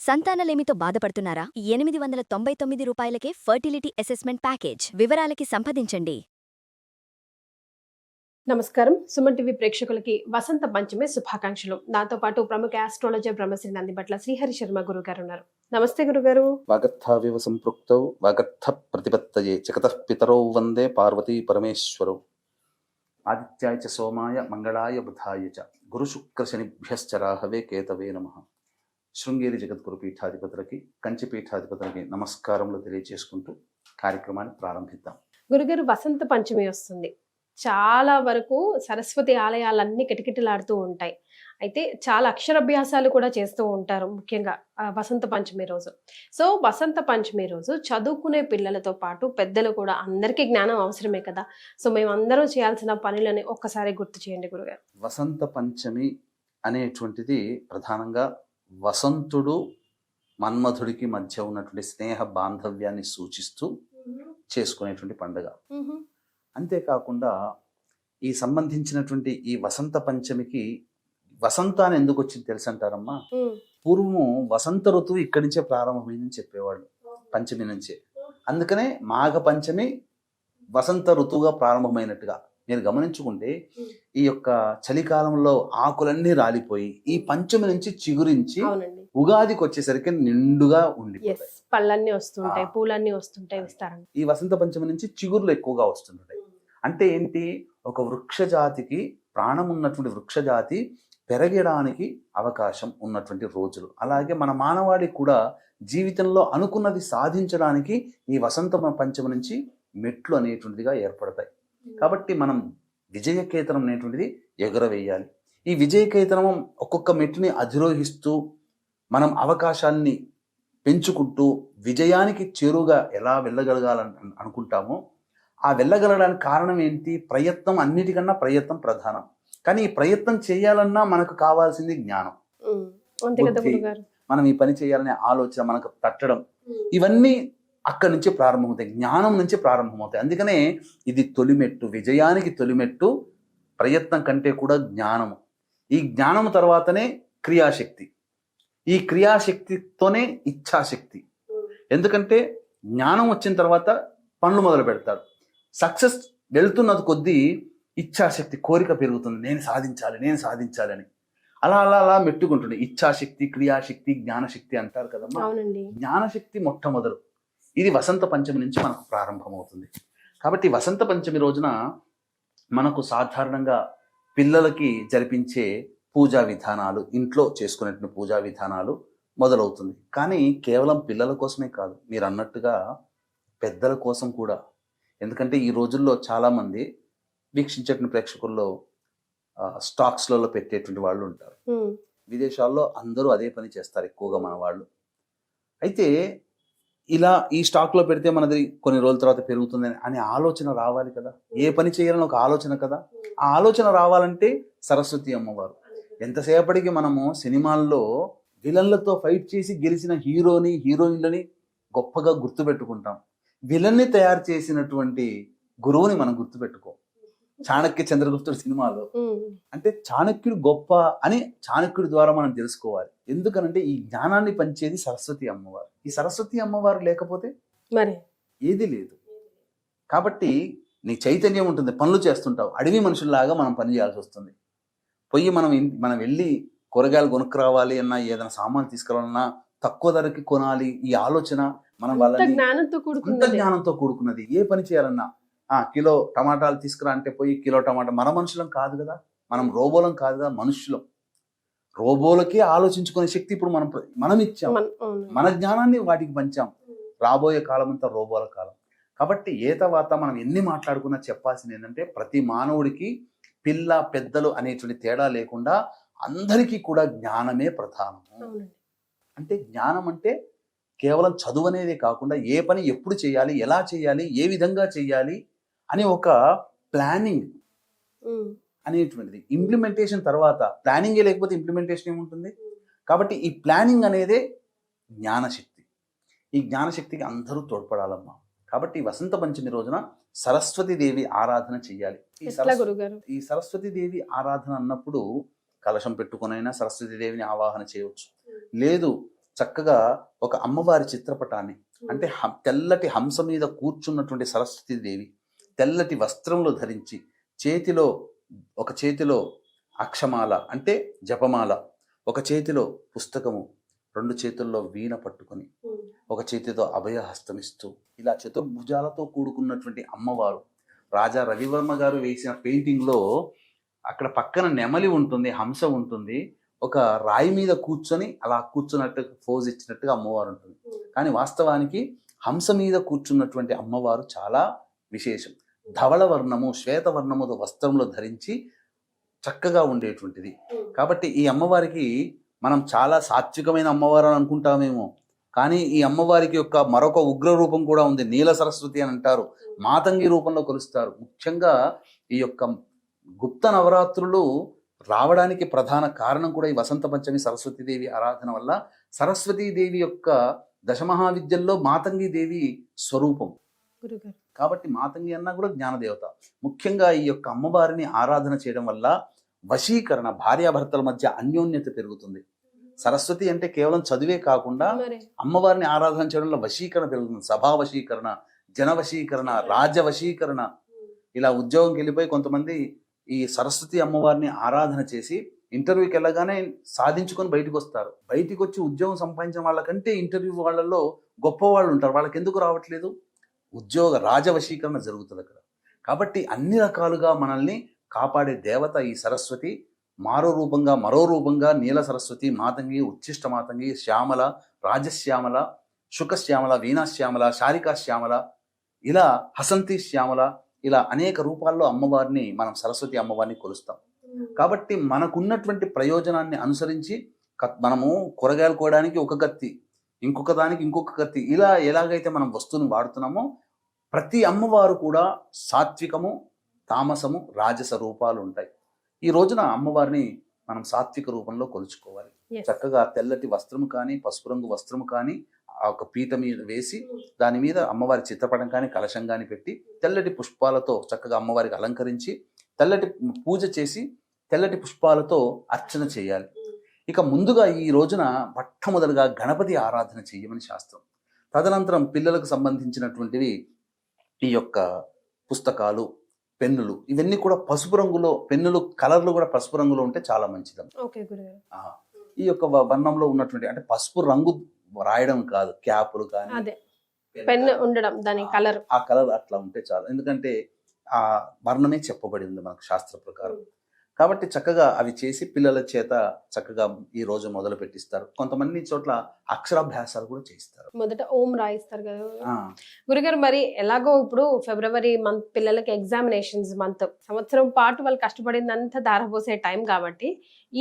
సంతానలేమితో బాధపడుతున్నారా? 899 రూపాయలకే fertility assessment package. వివరాలకి సంప్రదించండి. నమస్కారం. సుమన్ టీవీ ప్రేక్షకులకి వసంత పంచమి శుభాకాంక్షలు. నాతో పాటు ప్రముఖ ఆస్ట్రాలజర్ బ్రహ్మశ్రీ నందిబట్ల శ్రీహరి శర్మ గురుగారు ఉన్నారు. నమస్తే గురుగారు. వాగర్థావివ సంపృక్తౌ వాగర్థ ప్రతిపత్తయే జగతః పితరౌ వందే పార్వతీ పరమేశ్వరౌ. ఆదిత్యాయ చ సోమాయ మంగళాయ బుధాయ చ గురు శుక్ర శనిభ్యశ్చ రాహవే కేతవే నమః. శృంగేరి జగద్గురు పీఠాధిపతులకి, కంచి పీఠాధిపతులకి నమస్కారములు తెలియజేసుకుంటూ కార్యక్రమాన్ని ప్రారంభిద్దాం. గురుగారు, వసంత పంచమి వస్తుంది. చాలా వరకు సరస్వతి ఆలయాలన్నీ కిటకిటలాడుతూ ఉంటాయి. అయితే చాలా అక్షరాభ్యాసాలు కూడా చేస్తూ ఉంటారు, ముఖ్యంగా వసంత పంచమి రోజు. సో వసంత పంచమి రోజు చదువుకునే పిల్లలతో పాటు పెద్దలు కూడా అందరికీ జ్ఞానం అవసరమే కదా. సో మేమందరం చేయాల్సిన పనులని ఒక్కసారి గుర్తు చేయండి గురుగారు. వసంత పంచమి అనేటువంటిది ప్రధానంగా వసంతుడు మన్మధుడికి మధ్య ఉన్నటువంటి స్నేహ బాంధవ్యాన్ని సూచిస్తూ చేసుకునేటువంటి పండుగ. అంతేకాకుండా ఈ సంబంధించినటువంటి ఈ వసంత పంచమికి వసంతాన్ని ఎందుకు వచ్చింది తెలుసు అంటారమ్మా? పూర్వము వసంత ఋతువు ఇక్కడి నుంచే ప్రారంభమైందని చెప్పేవాళ్ళు, పంచమి నుంచే. అందుకనే మాఘ పంచమి వసంత ఋతువుగా ప్రారంభమైనట్టుగా మీరు గమనించుకుంటే ఈ యొక్క చలికాలంలో ఆకులన్నీ రాలిపోయి ఈ పంచమి నుంచి చిగురించి ఉగాదికి వచ్చేసరికి నిండుగా ఉండి పళ్ళన్నీ వస్తుంటాయి, పూలన్నీ వస్తుంటాయి, విస్తారంగా ఈ వసంత పంచమి నుంచి చిగుర్లు ఎక్కువగా వస్తుంటాయి. అంటే ఏంటి? ఒక వృక్షజాతికి, ప్రాణం ఉన్నటువంటి వృక్షజాతి పెరగడానికి అవకాశం ఉన్నటువంటి రోజులు. అలాగే మన మానవాళికి కూడా జీవితంలో అనుకున్నది సాధించడానికి ఈ వసంత పంచమి నుంచి మెట్లు అనేటువంటిదిగా ఏర్పడతాయి. కాబట్టి మనం విజయకేతనం అనేటువంటిది ఎగురవేయాలి. ఈ విజయకేతనం ఒక్కొక్క మెట్టుని అధిరోహిస్తూ మనం అవకాశాన్ని పెంచుకుంటూ విజయానికి చేరువుగా ఎలా వెళ్ళగలగాలని అనుకుంటామో ఆ వెళ్ళగలగడానికి కారణం ఏంటి? ప్రయత్నం. అన్నిటికన్నా ప్రయత్నం ప్రధానం. కానీ ఈ ప్రయత్నం చేయాలన్నా మనకు కావాల్సింది జ్ఞానం. మనం ఈ పని చేయాలనే ఆలోచన మనకు తట్టడం, ఇవన్నీ అక్కడి నుంచి ప్రారంభమవుతాయి, జ్ఞానం నుంచి ప్రారంభమవుతాయి. అందుకనే ఇది తొలిమెట్టు, విజయానికి తొలిమెట్టు ప్రయత్నం కంటే కూడా జ్ఞానము. ఈ జ్ఞానం తర్వాతనే క్రియాశక్తి, ఈ క్రియాశక్తితోనే ఇచ్ఛాశక్తి. ఎందుకంటే జ్ఞానం వచ్చిన తర్వాత పనులు మొదలు పెడతారు. సక్సెస్ వెళ్తున్నది కొద్దీ ఇచ్ఛాశక్తి, కోరిక పెరుగుతుంది, నేను సాధించాలి, నేను సాధించాలి అని. అలా అలా అలా మెట్టుకుంటుంది. ఇచ్ఛాశక్తి, క్రియాశక్తి, జ్ఞానశక్తి అంటారు కదమ్మా. జ్ఞానశక్తి మొట్టమొదలు ఇది వసంత పంచమి నుంచి మనకు ప్రారంభమవుతుంది. కాబట్టి వసంత పంచమి రోజున మనకు సాధారణంగా పిల్లలకి జరిపించే పూజా విధానాలు, ఇంట్లో చేసుకునేటువంటి పూజా విధానాలు మొదలవుతుంది. కానీ కేవలం పిల్లల కోసమే కాదు, మీరు అన్నట్టుగా పెద్దల కోసం కూడా. ఎందుకంటే ఈ రోజుల్లో చాలామంది వీక్షించేటువంటి ప్రేక్షకుల్లో స్టాక్స్లలో పెట్టేటువంటి వాళ్ళు ఉంటారు. విదేశాల్లో అందరూ అదే పని చేస్తారు ఎక్కువగా మన వాళ్ళు. అయితే ఇలా ఈ స్టాక్లో పెడితే మనది కొన్ని రోజుల తర్వాత పెరుగుతుంది అనే ఆలోచన రావాలి కదా. ఏ పని చేయాలని ఒక ఆలోచన కదా. ఆ ఆలోచన రావాలంటే సరస్వతి అమ్మవారు. ఎంతసేపటికి మనము సినిమాల్లో విలన్లతో ఫైట్ చేసి గెలిచిన హీరోని, హీరోయిన్లని గొప్పగా గుర్తుపెట్టుకుంటాం. విలన్ని తయారు చేసినటువంటి గురువుని మనం గుర్తుపెట్టుకో. చాణక్య చంద్రగుప్తుడు సినిమాలో అంటే చాణక్యుడు గొప్ప అని చాణక్యుడి ద్వారా మనం తెలుసుకోవాలి. ఎందుకనంటే ఈ జ్ఞానాన్ని పంచేది సరస్వతి అమ్మవారు. ఈ సరస్వతి అమ్మవారు లేకపోతే మరి ఏది లేదు. కాబట్టి నీ చైతన్యం ఉంటుంది, పనులు చేస్తుంటావు. అడవి మనుషుల్లాగా మనం పని చేయాల్సి వస్తుంది. పోయి మనం వెళ్ళి కూరగాయలు కొనుక్కురావాలి అన్నా, ఏదైనా సామాన్ తీసుకురావాలన్నా తక్కువ ధరకి కొనాలి, ఈ ఆలోచన మనం వాళ్ళని జ్ఞానంతో కూడుకున్నది. ఏ పని చేయాలన్నా కిలో టమాటాలు తీసుకురా అంటే పోయి కిలో టమాటా. మన మనుషులం కాదు కదా, మనం రోబోలం కాదు కదా, మనుషులం. రోబోలకే ఆలోచించుకునే శక్తి ఇప్పుడు మనం ఇచ్చాం. మన జ్ఞానాన్ని వాటికి పంచాం. రాబోయే కాలం అంతా రోబోల కాలం. కాబట్టి ఏ తర్వాత మనం ఎన్ని మాట్లాడుకున్నా చెప్పాల్సింది ఏంటంటే ప్రతి మానవుడికి పిల్ల పెద్దలు అనేటువంటి తేడా లేకుండా అందరికీ కూడా జ్ఞానమే ప్రధానం. అంటే జ్ఞానం అంటే కేవలం చదువు అనేదే కాకుండా ఏ పని ఎప్పుడు చేయాలి, ఎలా చేయాలి, ఏ విధంగా చేయాలి అని ఒక ప్లానింగ్ అనేటువంటిది. ఇంప్లిమెంటేషన్ తర్వాత ప్లానింగే లేకపోతే ఇంప్లిమెంటేషన్ ఏముంటుంది? కాబట్టి ఈ ప్లానింగ్ అనేదే జ్ఞానశక్తి. ఈ జ్ఞానశక్తికి అందరూ తోడ్పడాలమ్మా. కాబట్టి వసంత పంచమి రోజున సరస్వతీదేవి ఆరాధన చెయ్యాలి. ఈ సరస్వతీదేవి ఆరాధన అన్నప్పుడు కలశం పెట్టుకునైనా సరస్వతీదేవిని ఆవాహన చేయవచ్చు. లేదు చక్కగా ఒక అమ్మవారి చిత్రపటాన్ని, అంటే తెల్లటి హంస మీద కూర్చున్నటువంటి సరస్వతీ దేవి తెల్లటి వస్త్రంలో ధరించి ఒక చేతిలో అక్షమాల అంటే జపమాల, ఒక చేతిలో పుస్తకము, 2 చేతుల్లో వీణ పట్టుకొని, ఒక చేతితో అభయహస్తమిస్తూ ఇలా చతుర్భుజాలతో కూడుకున్నటువంటి అమ్మవారు. రాజా రవివర్మ గారు వేసిన పెయింటింగ్లో అక్కడ పక్కన నెమలి ఉంటుంది, హంస ఉంటుంది, ఒక రాయి మీద కూర్చొని అలా కూర్చున్నట్టు ఫోజ్ ఇచ్చినట్టుగా అమ్మవారు ఉంటుంది. కానీ వాస్తవానికి హంస మీద కూర్చున్నటువంటి అమ్మవారు చాలా విశేషం. ధవళ వర్ణము శ్వేతవర్ణము వస్త్రంలో ధరించి చక్కగా ఉండేటువంటిది. కాబట్టి ఈ అమ్మవారికి మనం చాలా సాత్వికమైన అమ్మవారు అని అనుకుంటామేమో, కానీ ఈ అమ్మవారికి యొక్క మరొక ఉగ్ర రూపం కూడా ఉంది. నీల సరస్వతి అని అంటారు, మాతంగి రూపంలో కొలుస్తారు. ముఖ్యంగా ఈ యొక్క గుప్త నవరాత్రులు రావడానికి ప్రధాన కారణం కూడా ఈ వసంత పంచమి సరస్వతీదేవి ఆరాధన వల్ల. సరస్వతీదేవి యొక్క దశమహావిద్యల్లో మాతంగి దేవి స్వరూపం కాబట్టి మాతంగి అన్నా కూడా జ్ఞానదేవత. ముఖ్యంగా ఈ యొక్క అమ్మవారిని ఆరాధన చేయడం వల్ల వశీకరణ, భార్యాభర్తల మధ్య అన్యోన్యత పెరుగుతుంది. సరస్వతి అంటే కేవలం చదివే కాకుండా అమ్మవారిని ఆరాధన చేయడం వల్ల వశీకరణ పెరుగుతుంది. సభా వశీకరణ, జన వశీకరణ, రాజ్య వశీకరణ. ఇలా ఉద్యోగంకి వెళ్ళిపోయి కొంతమంది ఈ సరస్వతి అమ్మవారిని ఆరాధన చేసి ఇంటర్వ్యూకి వెళ్ళగానే సాధించుకొని బయటకు వస్తారు. బయటికి వచ్చి ఉద్యోగం సంపాదించిన వాళ్ళకంటే ఇంటర్వ్యూ వాళ్ళల్లో గొప్ప వాళ్ళు ఉంటారు. వాళ్ళకి ఎందుకు రావట్లేదు? రాజవశీకరణ జరుగుతుంది అక్కడ. కాబట్టి అన్ని రకాలుగా మనల్ని కాపాడే దేవత ఈ సరస్వతి. మరో రూపంగా నీల సరస్వతి, మాతంగి, ఉచ్ఛిష్ట మాతంగి, శ్యామల, రాజశ్యామల, శుకశ్యామల, వీణాశ్యామల, శారికాశ్యామల, ఇలా హసంతి శ్యామల, ఇలా అనేక రూపాల్లో అమ్మవారిని మనం సరస్వతి అమ్మవారిని కొలుస్తాం. కాబట్టి మనకున్నటువంటి ప్రయోజనాన్ని అనుసరించి మనము కూరగాయలు కోయడానికి ఒక కత్తి, ఇంకొక దానికి ఇంకొక కత్తి, ఇలా ఎలాగైతే మనం వస్తువును వాడుతున్నామో ప్రతి అమ్మవారు కూడా సాత్వికము, తామసము, రాజస రూపాలు ఉంటాయి. ఈ రోజున అమ్మవారిని మనం సాత్విక రూపంలో కొలుచుకోవాలి. చక్కగా తెల్లటి వస్త్రము కానీ, పసుపు రంగు వస్త్రము కానీ ఆ ఒక పీట మీద వేసి దాని మీద అమ్మవారి చిత్రపటం కానీ, కలశం కానీ పెట్టి తెల్లటి పుష్పాలతో చక్కగా అమ్మవారికి అలంకరించి తెల్లటి పూజ చేసి తెల్లటి పుష్పాలతో అర్చన చేయాలి. ఇక ముందుగా ఈ రోజున మొట్టమొదలుగా గణపతి ఆరాధన చేయమని శాస్త్రం. తదనంతరం పిల్లలకు సంబంధించినటువంటివి ఈ యొక్క పుస్తకాలు, పెన్నులు, ఇవన్నీ కూడా పసుపు రంగులో, పెన్నులు కలర్లు కూడా పసుపు రంగులో ఉంటే చాలా మంచిది. ఈ యొక్క వర్ణంలో ఉన్నటువంటి అంటే పసుపు రంగు రాయడం కాదు, క్యాపులు కానీ పెన్ ఉండడం, దాని కలర్, ఆ కలర్ అట్లా ఉంటే చాలు. ఎందుకంటే ఆ వర్ణమే చెప్పబడి ఉంది మనకు శాస్త్ర ప్రకారం. కాబట్టి చక్కగా అవి చేసి పిల్లల చేత చక్కగా ఈ రోజు మొదలు పెట్టిస్తారు. కొంతమంది చోట్ల అక్షరాభ్యాసాలు కూడా చేస్తారు. మొదట ఓం రాయిస్తారు కదా గురుగారు. మరి ఎలాగో ఇప్పుడు ఫిబ్రవరి మంత్ పిల్లలకి ఎగ్జామినేషన్స్ మంత్, సంవత్సరం పాటు వాళ్ళు కష్టపడిందంతా దారపోసే టైం కాబట్టి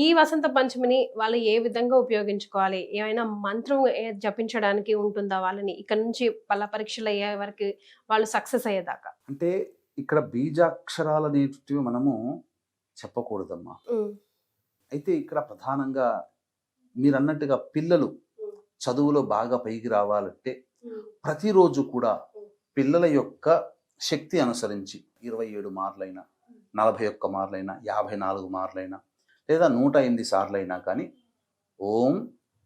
ఈ వసంత పంచమిని వాళ్ళు ఏ విధంగా ఉపయోగించుకోవాలి? ఏమైనా మంత్రం జపించడానికి ఉంటుందా వాళ్ళని ఇక్కడ నుంచి వాళ్ళ పరీక్షలు అయ్యే వరకు, వాళ్ళు సక్సెస్ అయ్యేదాకా? అంటే ఇక్కడ బీజాక్షరాలు అనేటివి మనము చెప్పకూడదమ్మా. అయితే ఇక్కడ ప్రధానంగా మీరు అన్నట్టుగా పిల్లలు చదువులో బాగా పైకి రావాలంటే ప్రతిరోజు కూడా పిల్లల యొక్క శక్తి అనుసరించి 27 మార్లైనా, 41 మార్లైనా, 54 మార్లైనా, లేదా 108 సార్లైనా కానీ ఓం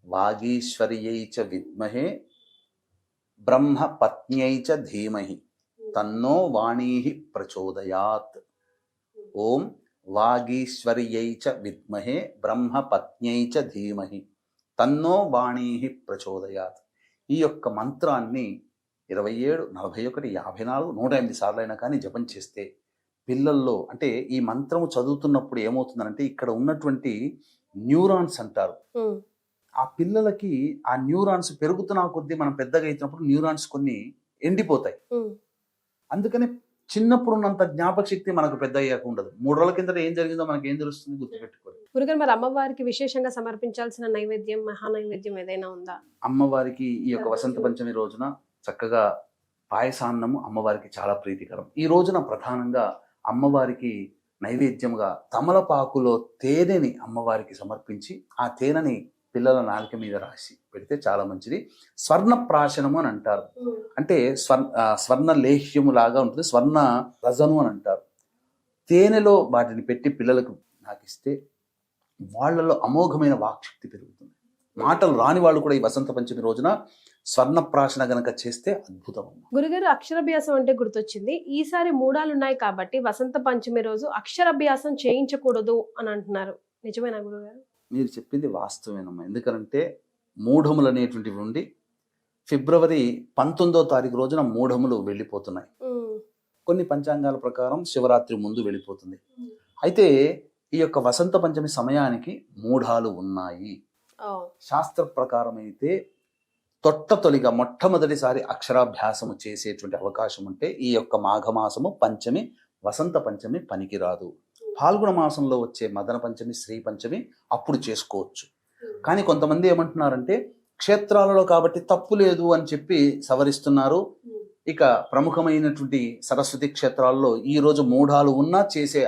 వాగీశ్వర్యై చ విద్మహే బ్రహ్మ పత్న్యై చ ధీమహి తన్నో వాణీ ప్రచోదయాత్. ఓం వాగీశ్వర్యై చ విద్మహే బ్రహ్మ పత్న్యై చ ధీమహి తన్నో వాణీ ప్రచోదయాత్. ఈ యొక్క మంత్రాన్ని 27, 41, 54, 108 సార్లైనా కానీ జపం చేస్తే పిల్లల్లో, అంటే ఈ మంత్రము చదువుతున్నప్పుడు ఏమవుతుందంటే ఇక్కడ ఉన్నటువంటి న్యూరాన్స్ అంటారు, ఆ పిల్లలకి ఆ న్యూరాన్స్ పెరుగుతున్న కొద్దీ మనం పెద్దగా అవుతున్నప్పుడు న్యూరాన్స్ కొన్ని ఎండిపోతాయి. అందుకని చిన్నప్పుడు ఉన్నంత జ్ఞాపక శక్తి మనకు పెద్ద అయ్యాక ఉండదు. 3 రోజుల కింద ఏం జరిగిందో మనకి ఏం తెలుస్తుంది? గుర్తుపెట్టుకోవాలి. గురుగారు, మరి అమ్మవారికి విశేషంగా సమర్పించాల్సిన నైవేద్యం, మహానైవేద్యం ఏదైనా ఉందా? అమ్మవారికి ఈ యొక్క వసంత పంచమి రోజున చక్కగా పాయసాన్నము అమ్మవారికి చాలా ప్రీతికరం. ఈ రోజున ప్రధానంగా అమ్మవారికి నైవేద్యంగా తమలపాకులో తేనెని అమ్మవారికి సమర్పించి ఆ తేనెని పిల్లల నాలుక మీద రాసి పెడితే చాలా మంచిది. స్వర్ణ ప్రాశనము అని అంటారు, అంటే స్వర్ణ లేహ్యము లాగా ఉంటుంది, స్వర్ణ రజను అని అంటారు. తేనెలో వాటిని పెట్టి పిల్లలకు నాకిస్తే వాళ్ళలో అమోఘమైన వాక్శక్తి పెరుగుతుంది. మాటలు రాని వాళ్ళు కూడా ఈ వసంత పంచమి రోజున స్వర్ణప్రాశన గనక చేస్తే అద్భుతం అమ్మ. గురుగారు, అక్షరాభ్యాసం అంటే గుర్తొచ్చింది. ఈసారి మూడాలు ఉన్నాయి కాబట్టి వసంత పంచమి రోజు అక్షరాభ్యాసం చేయించకూడదు అని అంటున్నారు. నిజమేనా గురుగారు? మీరు చెప్పింది వాస్తవేనమ్మా. ఎందుకంటే మూఢములు అనేటువంటివి ఉండి ఫిబ్రవరి 19వ తారీఖు రోజున మూఢములు వెళ్ళిపోతున్నాయి. కొన్ని పంచాంగాల ప్రకారం శివరాత్రి ముందు వెళ్ళిపోతుంది. అయితే ఈ యొక్క వసంత పంచమి సమయానికి మూఢాలు ఉన్నాయి. శాస్త్ర ప్రకారం అయితే తొలిగా మొట్టమొదటిసారి అక్షరాభ్యాసము చేసేటువంటి అవకాశం ఉంటే ఈ యొక్క మాఘమాసము పంచమి, వసంత పంచమి పనికిరాదు. ఫాల్గుణ మాసంలో వచ్చే మదన పంచమి, శ్రీ పంచమి అప్పుడు చేసుకోవచ్చు. కానీ కొంతమంది ఏమంటున్నారంటే క్షేత్రాలలో కాబట్టి తప్పు లేదు అని చెప్పి సవరిస్తున్నారు. ఇక ప్రముఖమైనటువంటి సరస్వతి క్షేత్రాల్లో ఈ రోజు మూఢాలు ఉన్నా చేసే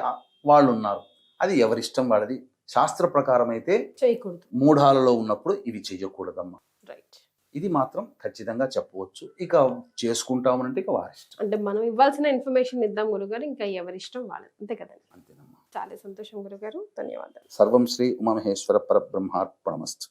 వాళ్ళు ఉన్నారు. అది ఎవరిష్టం వాళ్ళది. శాస్త్ర ప్రకారం అయితే చేయకూడదు. మూఢాలలో ఉన్నప్పుడు ఇవి చేయకూడదమ్మా. రైట్. ఇది మాత్రం ఖచ్చితంగా చెప్పవచ్చు. ఇక చేసుకుంటామనంటే ఇక వారిష్టం. అంటే మనం ఇవ్వాల్సిన ఇన్ఫర్మేషన్ ఇద్దాం గురుగారు, ఇంకా ఎవరిష్టం వాళ్ళది. అంతే కదండి. అంతేనమ్మా. చాలా సంతోషం గురుగారు, ధన్యవాదాలు. సర్వం శ్రీ ఉమామహేశ్వర పరబ్రహ్మార్పణమస్తు.